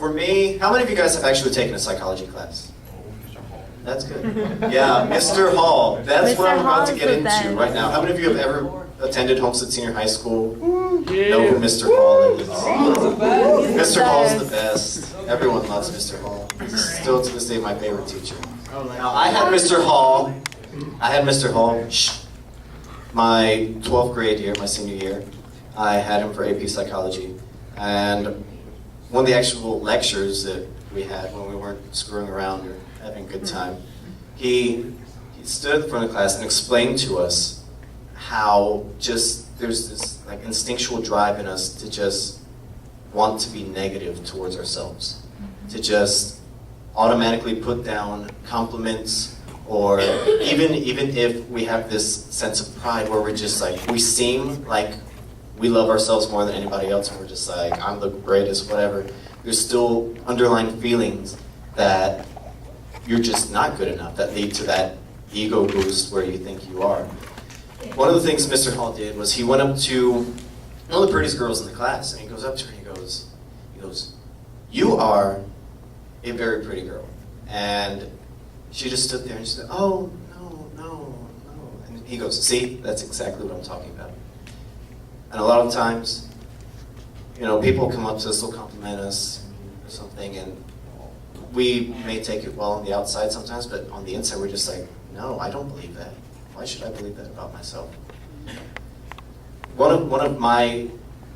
For me, how many of you guys have actually taken a psychology class? That's good. Yeah, Mr. Hall. That's what I'm about to get into right now. How many of you have ever attended Homestead Senior High School? Know who Mr. Hall is? Mr. Hall's the best. Everyone loves Mr. Hall. Still to this day my favorite teacher. Now, I had Mr. Hall, my 12th grade year, my senior year. I had him for AP Psychology. And one of the actual lectures that we had when we weren't screwing around or having a good time, he stood at the front of the class and explained to us how just there's this like instinctual drive in us to just want to be negative towards ourselves, to just automatically put down compliments, or even if we have this sense of pride where we're just like, we seem like we love ourselves more than anybody else and we're just like, I'm the greatest, whatever. There's still underlying feelings that you're just not good enough, that lead to that ego boost where you think you are. One of the things Mr. Hall did was he went up to one of the prettiest girls in the class, and he goes up to her and he goes, you are a very pretty girl. And she just stood there and she said, oh, no. And he goes, see, that's exactly what I'm talking about. And a lot of times, people come up to us, they'll compliment us or something, and we may take it well on the outside sometimes, but on the inside we're just like, no, I don't believe that. Why should I believe that about myself? One of my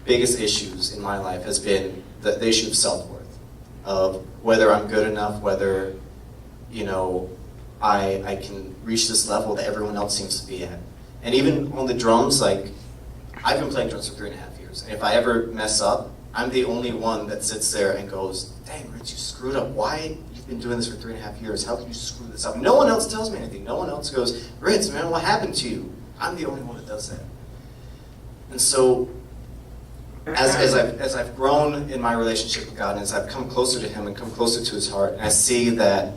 biggest issues in my life has been the issue of self-worth, of whether I'm good enough, whether, I can reach this level that everyone else seems to be at. And even on the drums, like, I've been playing drums for 3.5 years, and if I ever mess up, I'm the only one that sits there and goes, dang, Ritz, you screwed up. Why? You've been doing this for 3.5 years. How can you screw this up? No one else tells me anything. No one else goes, Ritz, man, what happened to you? I'm the only one that does that. And so, as I've grown in my relationship with God, and as I've come closer to Him and come closer to His heart, and I see that,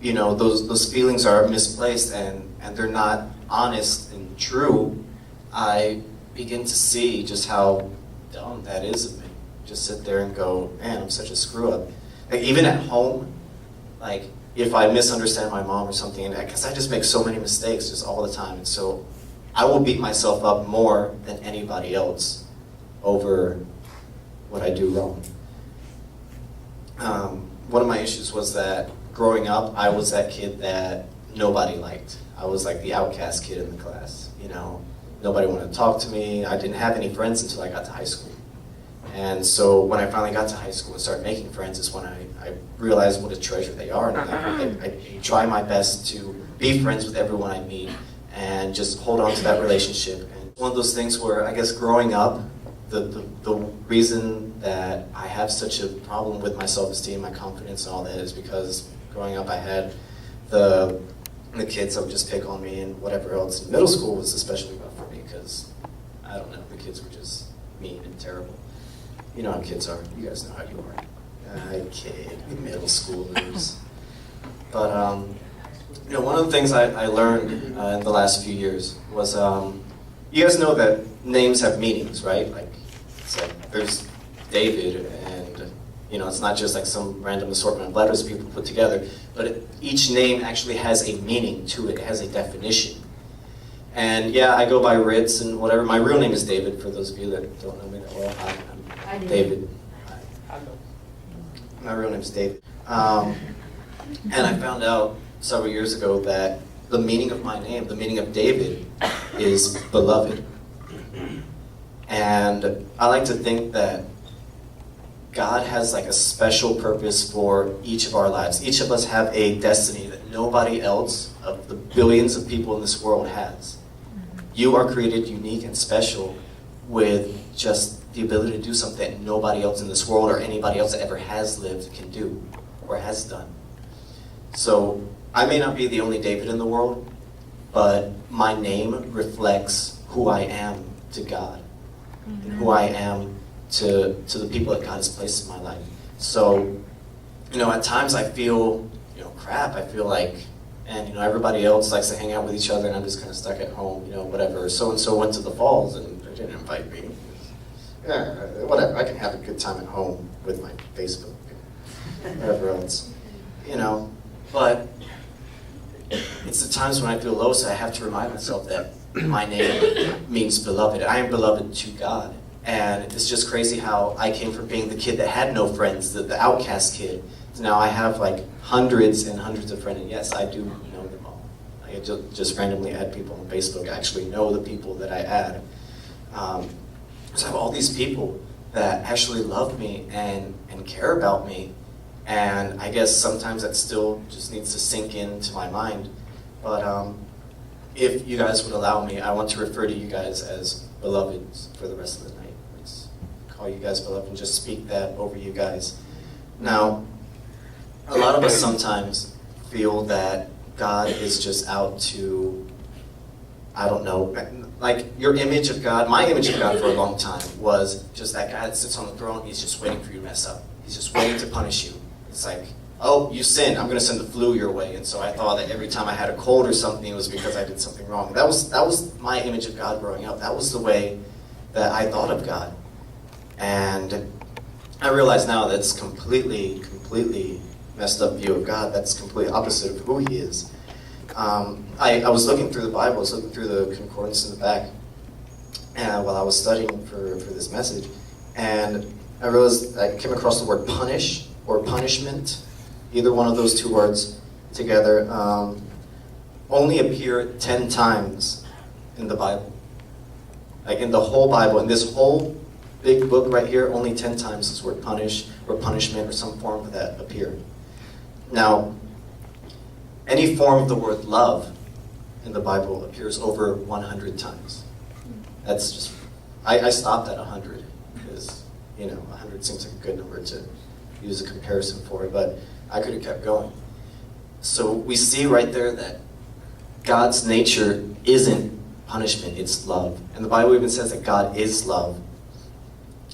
those feelings are misplaced and they're not honest and true, I begin to see just how dumb that is of me. Just sit there and go, man, I'm such a screw up. Like, even at home, like, if I misunderstand my mom or something, because I just make so many mistakes just all the time, and so I will beat myself up more than anybody else over what I do wrong. One of my issues was that growing up, I was that kid that nobody liked. I was like the outcast kid in the class, Nobody wanted to talk to me. I didn't have any friends until I got to high school. And so when I finally got to high school and started making friends is when I realized what a treasure they are. And I try my best to be friends with everyone I meet and just hold on to that relationship. And one of those things where I guess growing up, the reason that I have such a problem with my self-esteem, my confidence and all that is because growing up I had the kids that would just pick on me and whatever else. Middle school was especially rough for me because, I don't know, the kids were just mean and terrible. You know how kids are. You guys know how you are. Kid, middle schoolers. But, one of the things I learned in the last few years was, you guys know that names have meanings, right? Like, it's like there's David, and it's not just like some random assortment of letters people put together, but each name actually has a meaning to it. It has a definition. And yeah, I go by Ritz and whatever. My real name is David, for those of you that don't know me that well. I'm David. My real name is David. And I found out several years ago that the meaning of my name, the meaning of David, is beloved. And I like to think that God has like a special purpose for each of our lives. Each of us have a destiny that nobody else of the billions of people in this world has. You are created unique and special with just the ability to do something that nobody else in this world or anybody else that ever has lived can do or has done. So I may not be the only David in the world, but my name reflects who I am to God and who I am to the people that God has placed in my life. So, at times I feel, crap. I feel like, and everybody else likes to hang out with each other, and I'm just kind of stuck at home, whatever. So-and-so went to the falls, and they didn't invite me. Yeah, whatever. I can have a good time at home with my Facebook whatever else, you know. But it's the times when I feel low, so I have to remind myself that my name means beloved. I am beloved to God. And it's just crazy how I came from being the kid that had no friends, the outcast kid. So now I have like hundreds and hundreds of friends, and yes, I do know them all. I just randomly add people on Facebook. I actually know the people that I add. So I have all these people that actually love me and care about me. And I guess sometimes that still just needs to sink into my mind. But if you guys would allow me, I want to refer to you guys as beloveds for the rest of the night. Let's call you guys beloved and just speak that over you guys. Now, a lot of us sometimes feel that God is just out to, I don't know, like your image of God, my image of God for a long time was just that guy that sits on the throne, he's just waiting for you to mess up. He's just waiting to punish you. It's like, oh, you sinned, I'm going to send the flu your way. And so I thought that every time I had a cold or something, it was because I did something wrong. That was my image of God growing up. That was the way that I thought of God. And I realize now that's completely messed up view of God. That's completely opposite of who he is. I was looking through the Bible, I was looking through the concordance in the back while I was studying for this message. And I realized I came across the word punish or punishment. Either one of those two words together only appear 10 times in the Bible. Like in the whole Bible, in this whole big book right here, only 10 times this word punish or punishment or some form of that appear. Now, any form of the word love in the Bible appears over 100 times. That's just, I stopped at 100 because, 100 seems like a good number to use a comparison for it, but I could have kept going. So we see right there that God's nature isn't punishment, it's love. And the Bible even says that God is love.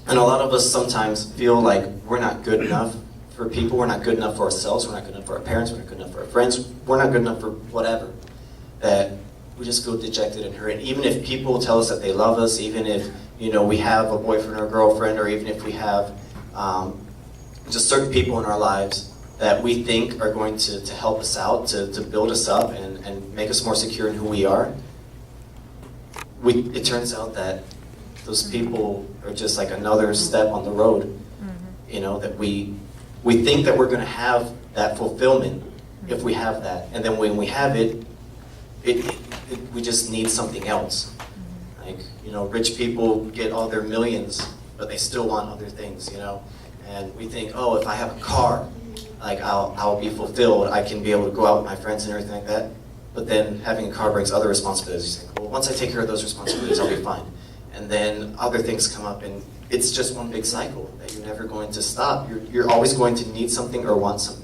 And a lot of us sometimes feel like we're not good enough for people, we're not good enough for ourselves, we're not good enough for our parents, we're not good enough for our friends, we're not good enough for whatever. That we just feel dejected and hurt. And even if people tell us that they love us, even if we have a boyfriend or a girlfriend, or even if we have just certain people in our lives that we think are going to help us out, to build us up and make us more secure in who we are, it turns out that those people are just like another step on the road. That we think that we're going to have that fulfillment if we have that, and then when we have it, we just need something else. Like, rich people get all their millions, but they still want other things, And we think, oh, if I have a car, like I'll be fulfilled. I can be able to go out with my friends and everything like that. But then having a car brings other responsibilities. You think, well, once I take care of those responsibilities, I'll be fine. And then other things come up, and it's just one big cycle that you're never going to stop. You're always going to need something or want something.